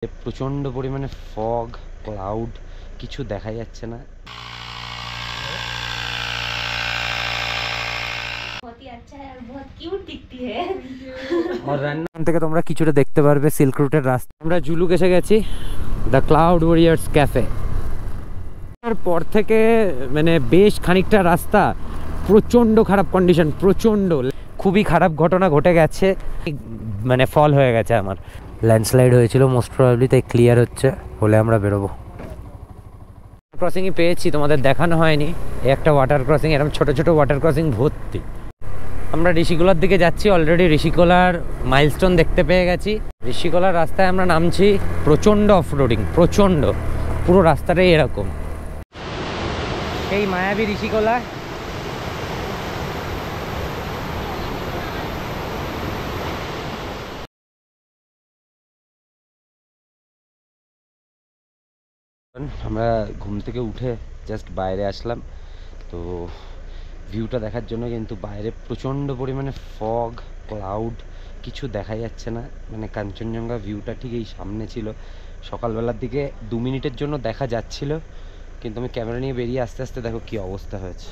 প্রচন্ড পরিমাণে fog cloud, কিছু দেখা যাচ্ছে না। রান্না থেকে তোমরা কিছুটা দেখতে পারবে সিল্ক রুটের রাস্তা। আমরা জুলুক এসে গেছি, দ্য ক্লাউড ওয়ারিয়ার্স ক্যাফে। পর থেকে মানে বেশ খানিকটা রাস্তা প্রচন্ড খারাপ কন্ডিশন, প্রচন্ড খুবই খারাপ ঘটনা ঘটে গেছে, মানে ফল হয়ে গেছে। আমার ল্যান্ডস্লাইড হয়েছিল মোস্ট প্রবাবলি, তাই ক্লিয়ার হচ্ছে, হলে আমরা বেরোবো। ক্রসিংই পেয়েছি, তোমাদের দেখানো হয়নি। একটা ওয়াটার ক্রসিং, এরকম ছোট ছোট ওয়াটার ক্রসিং ভর্তি। আমরা ঋষিকোলার দিকে যাচ্ছি, অলরেডি ঋষিকোলার মাইলস্টোন দেখতে পেয়ে গেছি। ঋষিকোলার রাস্তায় আমরা নামছি, প্রচণ্ড অফরোডিং, প্রচণ্ড, পুরো রাস্তাটাই এরকম। এই মায়াবী ঋষিকোলা, আমরা ঘুম থেকে উঠে জাস্ট বাইরে আসলাম, তো ভিউটা দেখার জন্য। কিন্তু বাইরে প্রচণ্ড পরিমাণে ফগ ক্লাউড, কিছু দেখা যাচ্ছে না। মানে কাঞ্চনজঙ্ঘা ভিউটা ঠিক এই সামনে ছিল, সকালবেলার দিকে 2 মিনিটের জন্য দেখা যাচ্ছিল, কিন্তু আমি ক্যামেরা নিয়ে বেরিয়ে আস্তে আস্তে দেখো কি অবস্থা হয়েছে।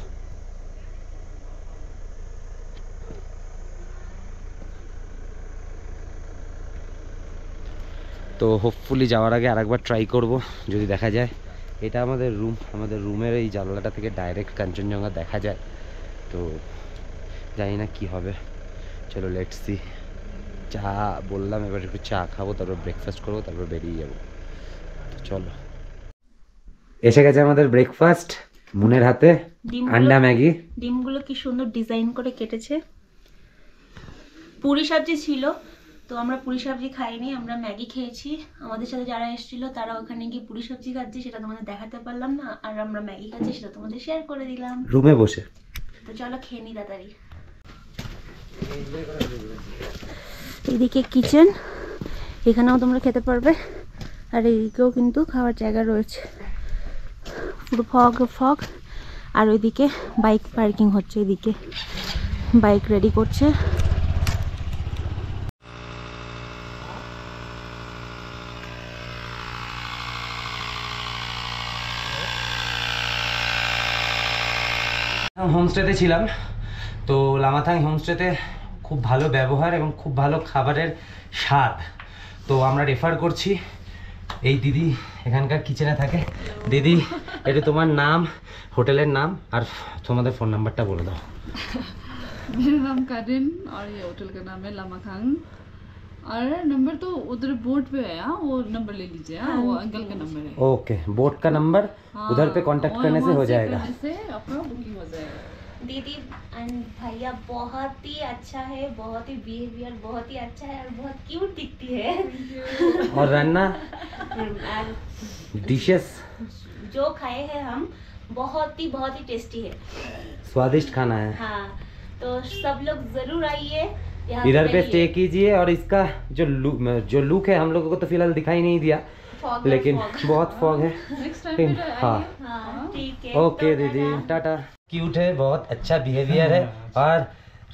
তো হোপফুলি যাওয়ার আগে আরেকবার ট্রাই করব, যদি দেখা যায়। এটা আমাদের রুম, আমাদের রুমের এই জানলাটা থেকে ডাইরেক্ট কাঞ্চনজঙ্ঘা দেখা যায়। তো জানি না কি হবে, চলো লেটস সি। চা বললাম, এবার একটু চা খাবো, তারপর ব্রেকফাস্ট করবো, তারপর বেরিয়ে যাবো। তো চলো, এসে গেছে আমাদের ব্রেকফাস্ট, মুনের হাতে আন্ডা ম্যাগি। ডিমগুলো কি সুন্দর ডিজাইন করে কেটেছে। পুরি সবজি ছিল, তো আমরা পুরি সবজি খাইনি, আমরা ম্যাগি খেয়েছি। আমাদের সাথে যারা এসেছিল তারা ওখানে গিয়ে পুরি সবজি খাচ্ছে, সেটা তোমাদের দেখাতে পারলাম না। আর আমরা ম্যাগি খাচ্ছি, সেটা তোমাদের শেয়ার করে দিলাম রুমে বসে। তো চলো খেয়ে নি তাড়াতাড়ি। এইদিকে কিচেন, এখানেও তোমরা খেতে পারবে, আর এইদিকেও কিন্তু খাওয়ার জায়গা রয়েছে। পুরো ফগ ফগ। আর ওইদিকে বাইক পার্কিং হচ্ছে, এদিকে বাইক রেডি করছে। হোমস্টেতে ছিলাম, তো লামাথাং হোমস্টেতে খুব ভালো ব্যবহার এবং খুব ভালো খাবারের স্বাদ। তো আমরা রেফার করছি। এই দিদি এখানকার কিচেনে থাকে। দিদি, এটা তোমার নাম, হোটেলের নাম আর তোমাদের ফোন নাম্বারটা বলে দাও। मेरा नाम कारिन और ये होटल का नाम है लामाखांग, और नंबर तो उधर बोर्ड पे है, वो नंबर ले लीजिए, वो अंकल का नंबर है। ओके, बोर्ड का नंबर उधर पे कांटेक्ट करने से हो जाएगा, से अपना बुकिंग हो जाएगा। दीदी एंड भैया बहुत ही अच्छा है, बहुत ही बिहेवियर बहुत ही अच्छा है, और बहुत क्यूट दिखती है। और रन्ना डिशेस जो खाए हैं हम बहुत ही टेस्टी है, स्वादिष्ट खाना है। हाँ, तो सब लोग जरूर आइए, इधर पे स्टे कीजिए। और इसका जो लुक है हम लोगों को तो फिलहाल दिखाई नहीं दिया, लेकिन बहुत फॉग है। हाँ ठीक है, ओके दीदी, टाटा। क्यूट है, बहुत अच्छा बिहेवियर है, और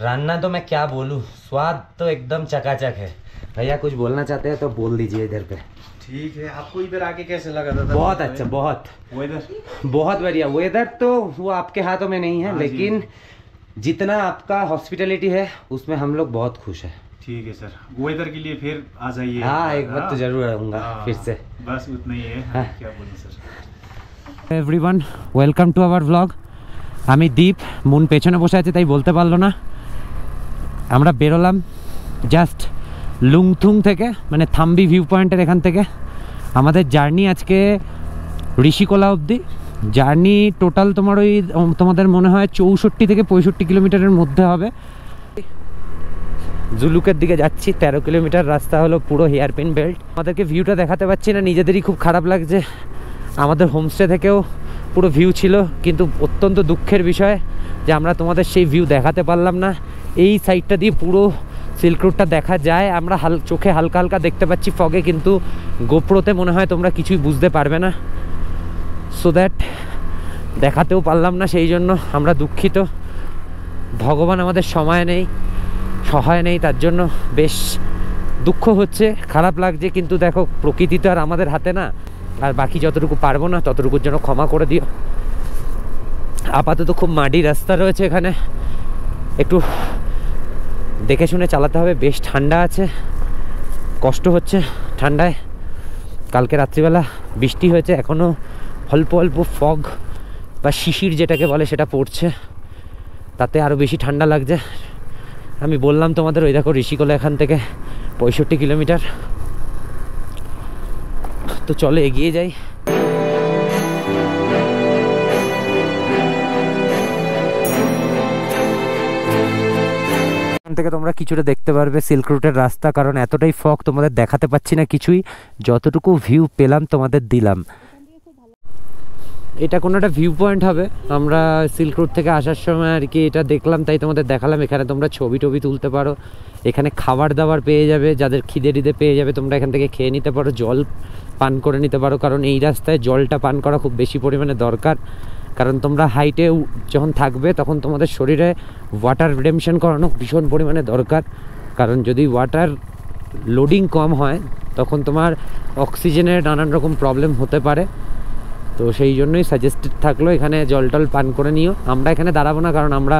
रान्ना तो मैं क्या बोलूँ, स्वाद तो एकदम चकाचक है। भैया कुछ बोलना चाहते हैं तो बोल दीजिए इधर पे। ठीक है, आपको इधर आके कैसे लगा था? बहुत अच्छा, बहुत वेदर बहुत बढ़िया। वेदर तो वो आपके हाथों में नहीं है, लेकिन जितना आपका हॉस्पिटैलिटी है उसमें हम लोग बहुत खुश हैं। ठीक है सर, वेदर के लिए फिर आ जाइए। हाँ, एक बार तो जरूर आऊँगा फिर से। बस उतना ही है, हाँ। क्या बोलूं sir. Everyone, welcome to our blog. আমি দীপ, মুন পেছনে বসে আছে তাই বলতে পারলো না। আমরা বেরোলাম জাস্ট লুংথুং থেকে, মানে থাম্বি ভিউ পয়েন্টের এখান থেকে। আমাদের জার্নি আজকে ঋষিকোলা অবধি। জার্নি টোটাল তোমার ওই তোমাদের মনে হয় 64 থেকে 65 কিলোমিটারের মধ্যে হবে। জুলুকের দিকে যাচ্ছি, 13 কিলোমিটার রাস্তা হলো, পুরো হেয়ারপিন বেল্ট। আমাদেরকে ভিউটা দেখাতে পারছি না, নিজেদেরই খুব খারাপ লাগছে। আমাদের হোমস্টে থেকেও পুরো ভিউ ছিল, কিন্তু অত্যন্ত দুঃখের বিষয় যে আমরা তোমাদের সেই ভিউ দেখাতে পারলাম না। এই সাইডটা দিয়ে পুরো সিল্ক রুটটা দেখা যায়, আমরা চোখে হালকা হালকা দেখতে পাচ্ছি ফগে, কিন্তু গোপ্রোতে মনে হয় তোমরা কিছুই বুঝতে পারবে না। সো দ্যাট দেখাতেও পারলাম না, সেই জন্য আমরা দুঃখিত। ভগবান আমাদের সময় নেই, সহায় নেই, তার জন্য বেশ দুঃখ হচ্ছে, খারাপ লাগছে, কিন্তু দেখো প্রকৃতি তো আর আমাদের হাতে না। আর বাকি যতটুকু পারবো না ততটুকুর জন্য ক্ষমা করে দিও। আপাতত খুব মাটি রাস্তা রয়েছে এখানে, একটু দেখে শুনে চালাতে হবে। বেশ ঠান্ডা আছে, কষ্ট হচ্ছে ঠান্ডায়। কালকে রাত্রিবেলা বৃষ্টি হয়েছে, এখনও অল্প অল্প ফগ বা শিশির যেটাকে বলে সেটা পড়ছে, তাতে আরও বেশি ঠান্ডা লাগছে। আমি বললাম তোমাদের, ওই দেখো ঋষিকোলা এখান থেকে 65 কিলোমিটার। তো চলো এগিয়ে যাই। এখান থেকে তোমরা কিছুটা দেখতে পারবে সিল্ক রুটের রাস্তা, কারণ এতটাই ফগ তোমাদের দেখাতে পাচ্ছি না কিছুই, যতটুকু ভিউ পেলাম তোমাদের দিলাম। এটা কোনো একটা ভিউ পয়েন্ট হবে, আমরা সিল্ক রুট থেকে আসার সময় আর কি এটা দেখলাম, তাই তোমাদের দেখালাম। এখানে তোমরা ছবি টবি তুলতে পারো, এখানে খাবার দাবার পেয়ে যাবে, যাদের খিদে টিদে পেয়ে যাবে তোমরা এখান থেকে খেয়ে নিতে পারো, জল পান করে নিতে পারো, কারণ এই রাস্তায় জলটা পান করা খুব বেশি পরিমাণে দরকার। কারণ তোমরা হাইটে যখন থাকবে তখন তোমাদের শরীরে ওয়াটার রিডেমশন করানো ভীষণ পরিমাণে দরকার, কারণ যদি ওয়াটার লোডিং কম হয় তখন তোমার অক্সিজেনের নানান রকম প্রবলেম হতে পারে। তো সেই জন্যই সাজেস্টেড থাকলো এখানে জল টল পান করে নিও। আমরা এখানে দাঁড়াবো না, কারণ আমরা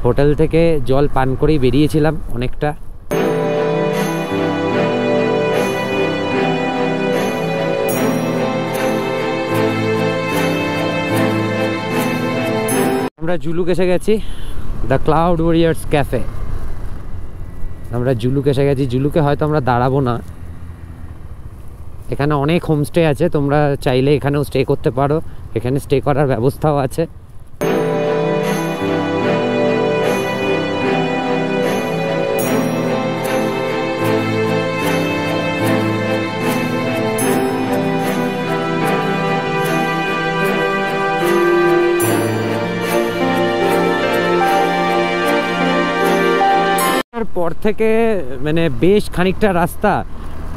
হোটেল থেকে জল পান করেই বেরিয়েছিলাম অনেকটা। আমরা জুলুক এসে গেছি, দ্য ক্লাউড ওয়ারিয়ার্স ক্যাফে। আমরা জুলুক এসে গেছি, জুলুকে হয়তো আমরা দাঁড়াবো না। এখানে অনেক হোমস্টে আছে, তোমরা চাইলে এখানেও স্টে করতে পারো, এখানে স্টে করার ব্যবস্থাও আছে। পর থেকে মানে বেশ খানিকটা রাস্তা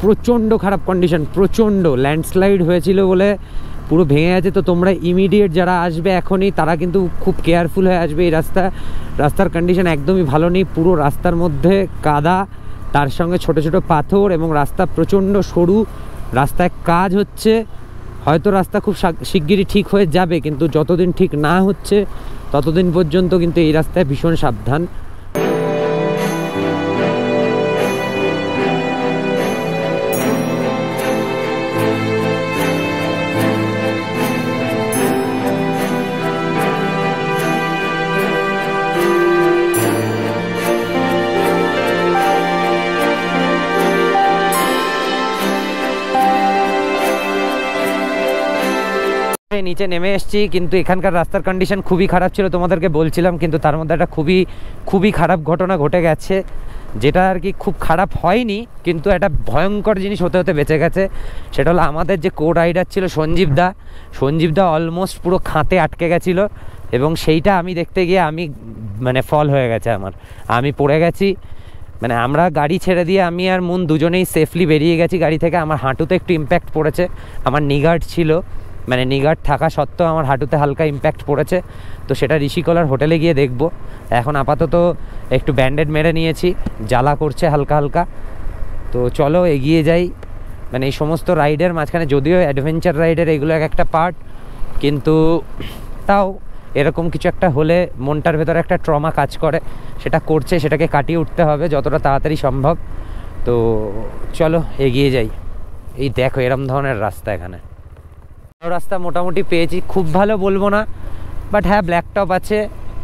প্রচণ্ড খারাপ কন্ডিশন, প্রচণ্ড ল্যান্ডস্লাইড হয়েছিল বলে পুরো ভেঙে আছে। তো তোমরা ইমিডিয়েট যারা আসবে এখনই, তারা কিন্তু খুব কেয়ারফুল হয়ে আসবে। এই রাস্তার কন্ডিশন একদমই ভালো নেই, পুরো রাস্তার মধ্যে কাদা, তার সঙ্গে ছোট ছোট পাথর, এবং রাস্তা প্রচণ্ড সরু। রাস্তায় কাজ হচ্ছে, হয়তো রাস্তা খুব শিগগিরই ঠিক হয়ে যাবে, কিন্তু যতদিন ঠিক না হচ্ছে ততদিন পর্যন্ত কিন্তু এই রাস্তায় ভীষণ সাবধান। নিচে নেমে এসেছি, কিন্তু এখানকার রাস্তার কন্ডিশন খুবই খারাপ ছিল, তোমাদেরকে বলছিলাম। কিন্তু তার মধ্যে একটা খুবই খারাপ ঘটনা ঘটে গেছে, যেটা আর কি খুব খারাপ হয়নি, কিন্তু একটা ভয়ঙ্কর জিনিস হতে হতে বেঁচে গেছে। সেটা হলো আমাদের যে কো রাইডার ছিল সঞ্জীব দা অলমোস্ট পুরো খাঁতে আটকে গেছিলো, এবং সেইটা আমি দেখতে গিয়ে আমি মানে ফল হয়ে গেছে আমি পড়ে গেছি। মানে আমরা গাড়ি ছেড়ে দিয়ে আমি আর মুন দুজনেই সেফলি বেরিয়ে গেছি গাড়ি থেকে। আমার হাঁটুতে একটু ইম্প্যাক্ট পড়েছে, আমার নিগার্ড ছিল, মানে নিগার্ড থাকা সত্ত্বেও আমার হাঁটুতে হালকা ইম্প্যাক্ট পড়েছে। তো সেটা ঋষিকলার হোটেলে গিয়ে দেখব। এখন আপাতত একটু ব্যান্ডেড মেরে নিয়েছি, জ্বালা করছে হালকা হালকা। তো চলো এগিয়ে যাই। মানে এই সমস্ত রাইডের মাঝখানে, যদিও অ্যাডভেঞ্চার রাইডের এগুলো একটা পার্ট, কিন্তু তাও এরকম কিছু একটা হলে মনটার ভেতরে একটা ট্রমা কাজ করে, সেটাকে কাটিয়ে উঠতে হবে যতটা তাড়াতাড়ি সম্ভব। তো চলো এগিয়ে যাই। এই দেখো এরম ধরনের রাস্তা, এখানে রাস্তা মোটামুটি পেয়েছি, খুব ভালো বলবো না, বাট হ্যাঁ ব্ল্যাক টপ আছে,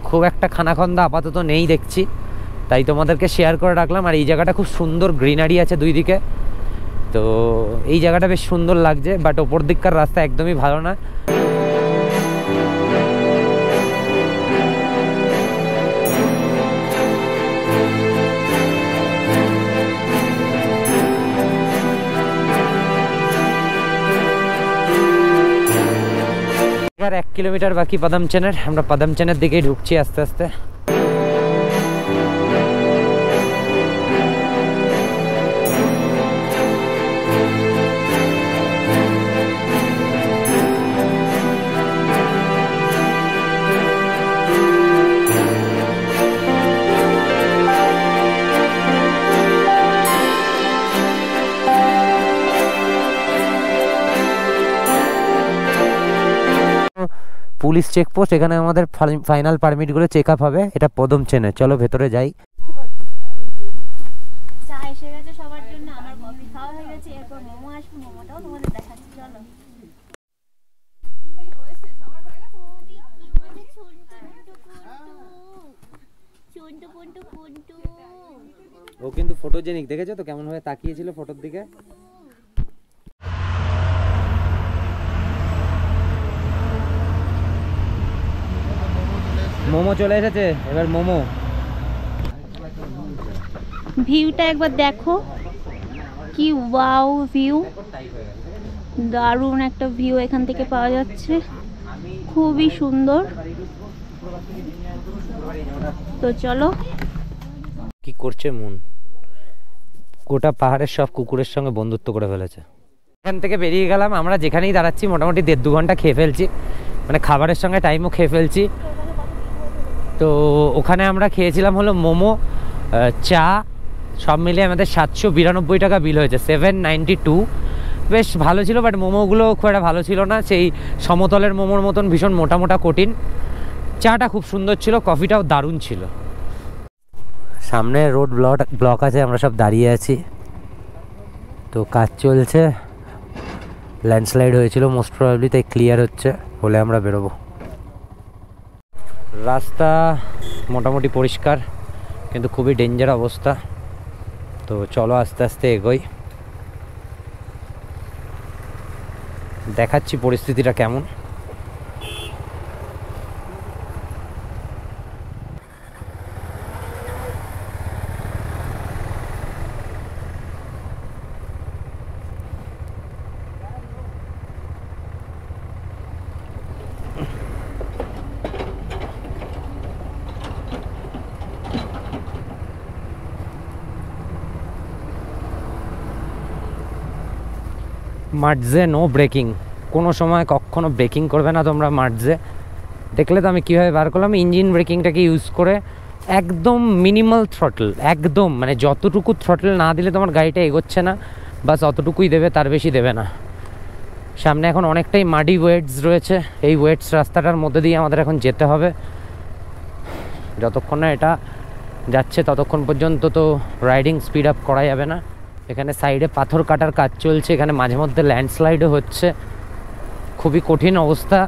খুব একটা খানাখন্দা আপাতত নেই দেখছি, তাই তোমাদেরকে শেয়ার করে রাখলাম। আর এই জায়গাটা খুব সুন্দর, গ্রিনারি আছে দুই দিকে, তো এই জায়গাটা বেশ সুন্দর লাগছে। বাট ওপর দিককার রাস্তা একদমই ভালো না। আর 1 কিলোমিটার বাকি পাদামচেনের, আমরা পাদামচেনের দিকেই ঢুকছি আস্তে আস্তে। পুলিশ চেকপোস্ট, এখানে আমাদের ফাইনাল পারমিটগুলো চেক আপ হবে। এটা পদম চেনে, চলো ভেতরে যাই। চা এসে গেছে সবার জন্য, আমার কফি খাওয়া হয়ে গেছে, এরপর মোমো আসবে, মোমোটাও তোমাদের দেখাচ্ছি চলো। ও কিন্তু ফটোজেনিক, দেখেছো তো কেমন ভাবে তাকিয়েছিল ফটোর দিকে। মোমো চলে এসেছে, এবার মোমো। ভিউটা একবার দেখো, কি ওয়াও ভিউ, দারুণ একটা ভিউ এখান থেকে পাওয়া যাচ্ছে, খুবই সুন্দর। তো চলো। কি করছে মন, গোটা পাহাড়ের সব কুকুরের সঙ্গে বন্ধুত্ব করে ফেলেছে। এখান থেকে বেরিয়ে গেলাম, আমরা যেখানেই দাঁড়াচ্ছি মোটামুটি 1.5-2 ঘন্টা খেয়ে ফেলছি, মানে খাবারের সঙ্গে টাইমও খেয়ে ফেলছি। তো ওখানে আমরা খেয়েছিলাম হলো মোমো, চা, সব মিলিয়ে আমাদের 792 টাকা বিল হয়েছে, 792। বেশ ভালো ছিল, বাট মোমোগুলো খুব একটা ভালো ছিল না, সেই সমতলের মোমোর মতন ভীষণ মোটা মোটা কঠিন। চাটা খুব সুন্দর ছিল, কফিটাও দারুণ ছিল। সামনে রোড ব্লক আছে, আমরা সব দাঁড়িয়ে আছি। তো কাজ চলছে, ল্যান্ডস্লাইড হয়েছিল মোস্ট প্রবাবলি, তাই ক্লিয়ার হচ্ছে, হলে আমরা বেরোবো। রাস্তা মোটামুটি পরিষ্কার, কিন্তু খুবই ডেঞ্জার অবস্থা। তো চলো আস্তে আস্তে এগোই, দেখাচ্ছি পরিস্থিতিটা কেমন। মার্জে নো ব্রেকিং, কোনো সময় কখনো ব্রেকিং করবে না তোমরা মার্জে। দেখলে তো আমি কীভাবে বার করলাম, ইঞ্জিন ব্রেকিংটাকে ইউজ করে একদম মিনিমাল থ্রটল, একদম মানে যতটুকু থ্রটল না দিলে তোমার গাড়িটা এগোচ্ছে না, বাস অতটুকুই দেবে, তার বেশি দেবে না। সামনে এখন অনেকটাই মাডি ওয়েটস রয়েছে, এই ওয়েটস রাস্তাটার মধ্যে দিয়ে আমাদের এখন যেতে হবে। যতক্ষণ না এটা যাচ্ছে ততক্ষণ পর্যন্ত তো রাইডিং স্পিড আপ করা যাবে না। এখানে সাইডে পাথর কাটার কাজ চলছে, এখানে মাঝে মধ্যে ল্যান্ডস্লাইডও হচ্ছে, খুবই কঠিন অবস্থা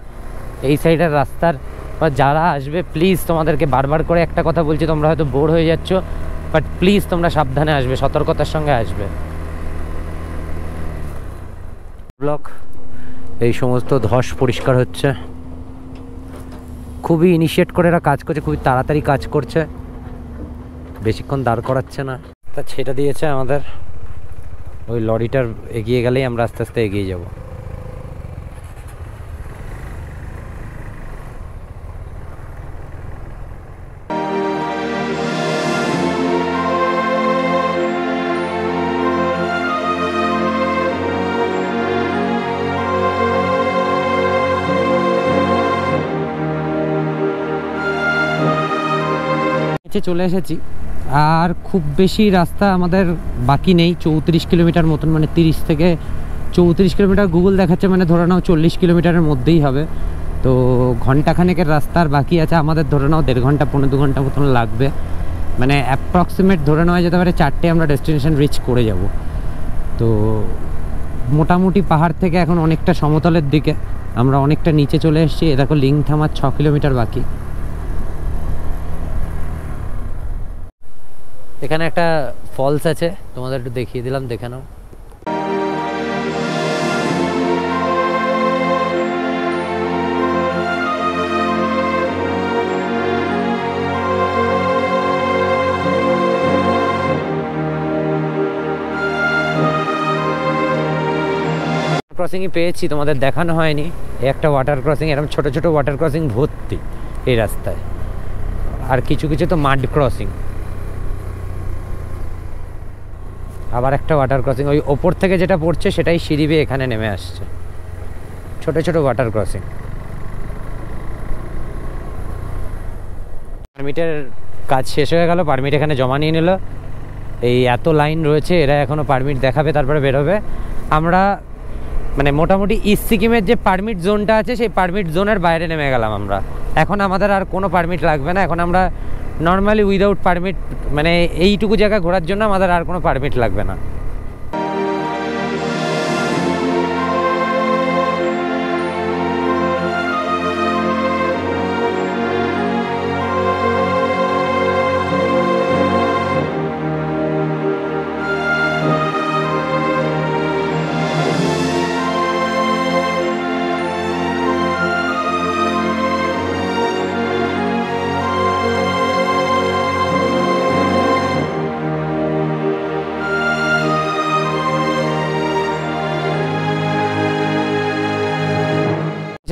এই সাইডের রাস্তার। বা যারা আসবে প্লিজ তোমাদেরকে বারবার করে একটা কথা বলছি, তোমরা হয়তো বোর হয়ে যাচ্ছ, বাট প্লিজ তোমরা সাবধানে আসবে, সতর্কতার সঙ্গে আসবে। ব্লক এই সমস্ত ধস পরিষ্কার হচ্ছে, খুবই ইনিশিয়েট করে এরা কাজ করছে, খুবই তাড়াতাড়ি কাজ করছে, বেশিক্ষণ দাঁড় করাচ্ছে না। তা ছেটে দিয়েছে আমাদের, ওই লরিটার এগিয়ে গেলেই আমরা আস্তে আস্তে এগিয়ে যাব। চলে এসেছি, আর খুব বেশি রাস্তা আমাদের বাকি নেই, 34 কিলোমিটার মতন, মানে 30 থেকে 34 কিলোমিটার গুগল দেখাচ্ছে, মানে ধরে নাও 40 কিলোমিটারের মধ্যেই হবে। তো ঘন্টাখানেকের রাস্তার বাকি আছে আমাদের, ধরে নাও 1.5 ঘন্টা 1.5-2 ঘন্টা মতন লাগবে, মানে অ্যাপ্রক্সিমেট ধরে নেওয়া যেতে পারে 4টে আমরা ডেস্টিনেশন রিচ করে যাব। তো মোটামুটি পাহাড় থেকে এখন অনেকটা সমতলের দিকে, আমরা অনেকটা নিচে চলে এসেছি। এ দেখো লিংথামার 6 কিলোমিটার বাকি। এখানে একটা ফলস আছে, তোমাদের একটু দেখিয়ে দিলাম, দেখে নাও। ক্রসিংই পেয়েছি, তোমাদের দেখানো হয়নি, এই একটা ওয়াটার ক্রসিং, এরকম ছোট ছোট ওয়াটার ক্রসিং ভর্তি এই রাস্তায়, আর কিছু কিছু তো মাড ক্রসিং। আবার একটা ওয়াটার ক্রসিং, ওই ওপর থেকে যেটা পড়ছে সেটাই সিঁড়ি বেয়ে এখানে নেমে আসছে, ছোট ছোট ওয়াটার ক্রসিং। পারমিটের কাজ শেষ হয়ে গেল, পারমিট এখানে জমা নিয়ে নিল। এই এত লাইন রয়েছে, এরা এখনও পারমিট দেখাবে, তারপরে বেরোবে। আমরা মানে মোটামুটি ইস্ট সিকিমের যে পারমিট জোনটা আছে সেই পারমিট জোনের বাইরে নেমে গেলাম আমরা। এখন আমাদের আর কোনো পারমিট লাগবে না, এখন আমরা নর্মালি উইদাউট পারমিট, মানে এইটুকু জায়গা ঘোরার জন্য আমাদের আর কোনো পারমিট লাগবে না।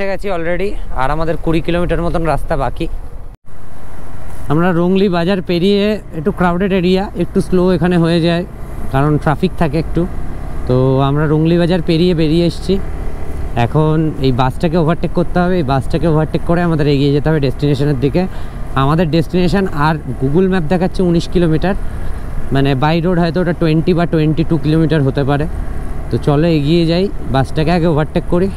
পৌঁছে গেছি অলরেডি, আর আমাদের 20 কিলোমিটার মতন রাস্তা বাকি। আমরা রংলি বাজার পেরিয়ে, একটু ক্রাউডেড এরিয়া, একটু স্লো এখানে হয়ে যায় কারণ ট্রাফিক থাকে একটু, তো আমরা রংলি বাজার বেরিয়ে এসেছি। এখন এই বাসটাকে ওভারটেক করতে হবে, এই বাসটাকে ওভারটেক করে আমাদের এগিয়ে যেতে হবে ডেস্টিনেশনের দিকে। আমাদের ডেস্টিনেশন আর গুগল ম্যাপ দেখাচ্ছে 19 কিলোমিটার, মানে বাই রোড হয়তো ওটা 20 বা 22 কিলোমিটার হতে পারে। তো চলো এগিয়ে যাই, বাসটাকে আগে ওভারটেক করি।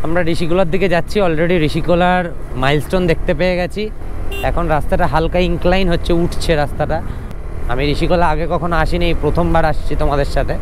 আমরা ঋষিকোলার দিকে যাচ্ছি, অলরেডি ঋষিকোলার মাইলস্টোন দেখতে পেয়ে গেছি। এখন রাস্তাটা হালকা ইনক্লাইন হচ্ছে, উঠছে রাস্তাটা। আমি ঋষিকোলা আগে কখনো আসিনি, প্রথমবার আসছি তোমাদের সাথে।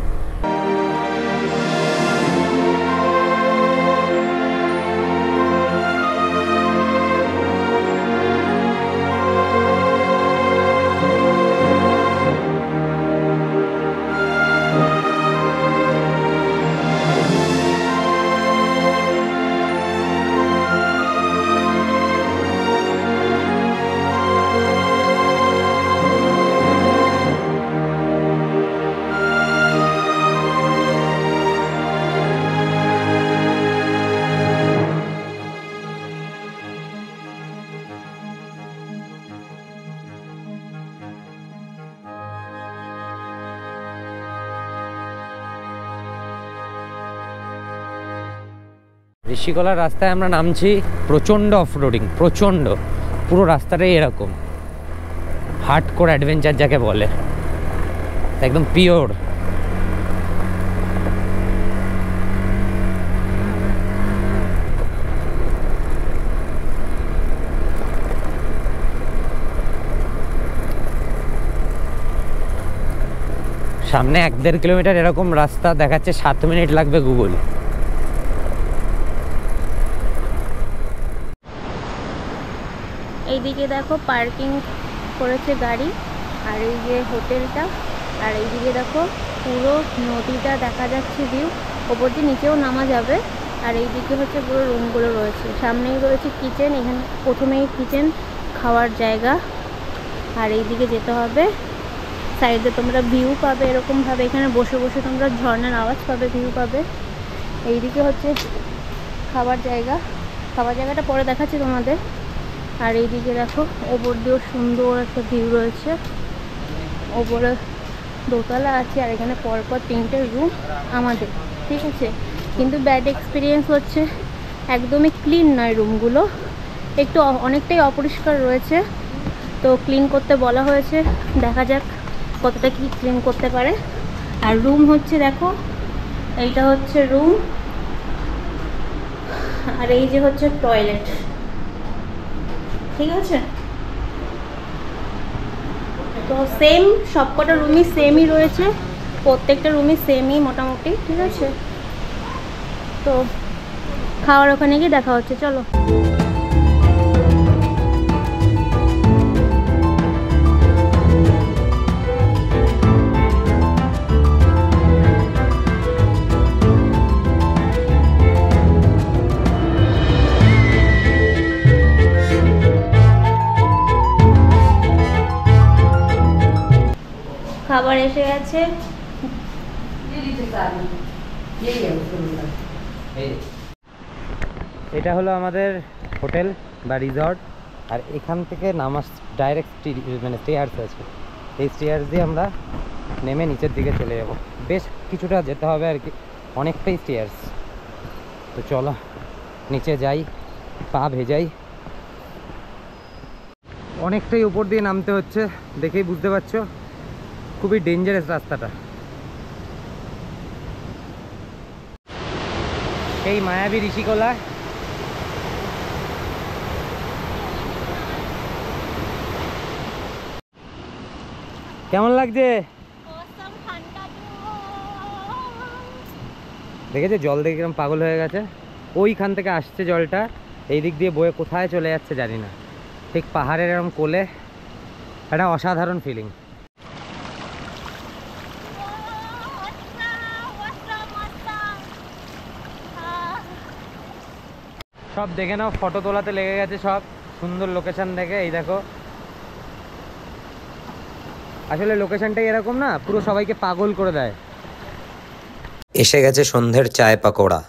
ঋষিকোলার রাস্তায় আমরা নামছি, প্রচণ্ড অফরোডিং, প্রচণ্ড, পুরো রাস্তাটাই এরকম হার্ডকোর অ্যাডভেঞ্চার যাকে বলে, একদম পিওর। সামনে 1-1.5 কিলোমিটার এরকম রাস্তা দেখাচ্ছে, 7 মিনিট লাগবে গুগল। এইদিকে দেখো পার্কিং করেছে গাড়ি, আর এই যে হোটেলটা, আর এইদিকে দেখো পুরো নদীটা দেখা যাচ্ছে ভিউ, ওপর দিয়ে নিচেও নামা যাবে। আর এইদিকে হচ্ছে পুরো রুমগুলো রয়েছে, সামনেই রয়েছে কিচেন, এখানে প্রথমেই কিচেন, খাওয়ার জায়গা। আর এইদিকে যেতে হবে, সাইডে তোমরা ভিউ পাবে এরকমভাবে, এখানে বসে বসে তোমরা ঝর্ণার আওয়াজ পাবে, ভিউ পাবে। এইদিকে হচ্ছে খাবার জায়গা, খাবার জায়গাটা পরে দেখাচ্ছি তোমাদের। আর এইদিকে দেখো ওপর দিয়েও সুন্দর একটা ভিউ রয়েছে, ওপরে দোতলা আছে, আর এখানে পরপর 3টে রুম আমাদের, ঠিক আছে। কিন্তু ব্যাড এক্সপিরিয়েন্স হচ্ছে একদমই ক্লিন নয় রুমগুলো, একটু অনেকটাই অপরিষ্কার রয়েছে, তো ক্লিন করতে বলা হয়েছে, দেখা যাক কতটা কি ক্লিন করতে পারে। আর রুম হচ্ছে দেখো, এইটা হচ্ছে রুম, আর এই যে হচ্ছে টয়লেট, ঠিক আছে। তো সেম, সবকটা রুমই সেমই রয়েছে, প্রত্যেকটা রুমই সেমই মোটামুটি, ঠিক আছে। তো খাওয়ার ওখানে গিয়ে দেখা হচ্ছে, চলো। খাবার এসে গেছে, এটা হলো আমাদের হোটেল বা রিসর্ট, আর এখান থেকে নামার ডাইরেক্ট মানে স্টেয়ার্স আছে, এই স্টেয়ার্স দিয়ে আমরা নেমে নিচের দিকে চলে যাব। বেশ কিছুটা যেতে হবে আর কি, অনেকটাই স্টেয়ার্স। তো চলো নিচে যাই, পা ভেজাই, অনেকটাই উপর দিয়ে নামতে হচ্ছে, দেখেই বুঝতে পারছো খুবই ডেঞ্জারাস রাস্তাটা। এই মায়াবী ঋষিকোলা, কেমন লাগছে? দেখেছে জল দেখে কিরকম পাগল হয়ে গেছে। ওইখান থেকে আসছে জলটা, এই দিক দিয়ে বয়ে কোথায় চলে যাচ্ছে জানি না, ঠিক পাহাড়ের এরকম কোলে, একটা অসাধারণ ফিলিং। সব দেখে নাও, ফটো তোলাতে লেগে গেছে সব, সুন্দর লোকেশন দেখে। এই দেখো, আসলে লোকেশনটাই এরকম না, পুরো সবাইকে পাগল করে দেয়। এসে গেছে সন্ধ্যের চায় পাকোড়া।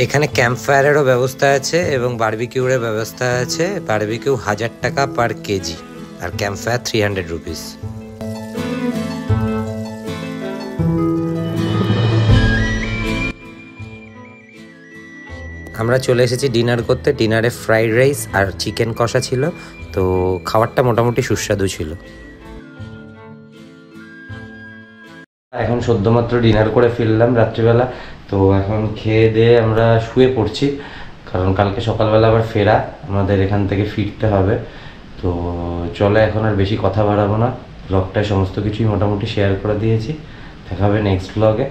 এখানে ক্যাম্প ফায়ারেরও ব্যবস্থা আছে এবং বারবিকিউরের ব্যবস্থা আছে। বারবিকিউ 1000 টাকা পার কেজি আর ক্যাম্প ফায়ার 300 রুপিস। আমরা চলে এসেছি ডিনার করতে। ডিনারে ফ্রাইড রাইস আর চিকেন কষা ছিল, তো খাবারটা মোটামুটি সুস্বাদু ছিল। এখন সদ্যমাত্র ডিনার করে ফিরলাম রাত্রিবেলা, তো এখন খেয়ে দিয়ে আমরা শুয়ে পড়ছি, কারণ কালকে সকালবেলা আবার ফেরা, আমাদের এখান থেকে ফিরতে হবে। তো চলো এখন আর বেশি কথা বাড়াবো না, ব্লগটায় সমস্ত কিছুই মোটামুটি শেয়ার করে দিয়েছি। দেখা হবে নেক্সট ব্লগে।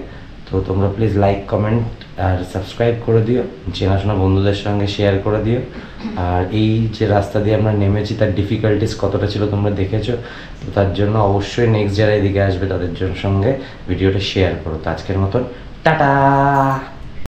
তো তোমরা প্লিজ লাইক, কমেন্ট আর সাবস্ক্রাইব করে দিও, চেনাশোনা বন্ধুদের সঙ্গে শেয়ার করে দিও। আর এই যে রাস্তা দিয়ে আমরা নেমেছি তার ডিফিকাল্টিস কতটা ছিল তোমরা দেখেছো, তো তার জন্য অবশ্যই নেক্সট যারা এদিকে আসবে তাদের জন্য সঙ্গে ভিডিওটা শেয়ার করো। তো আজকের মতন টাটা।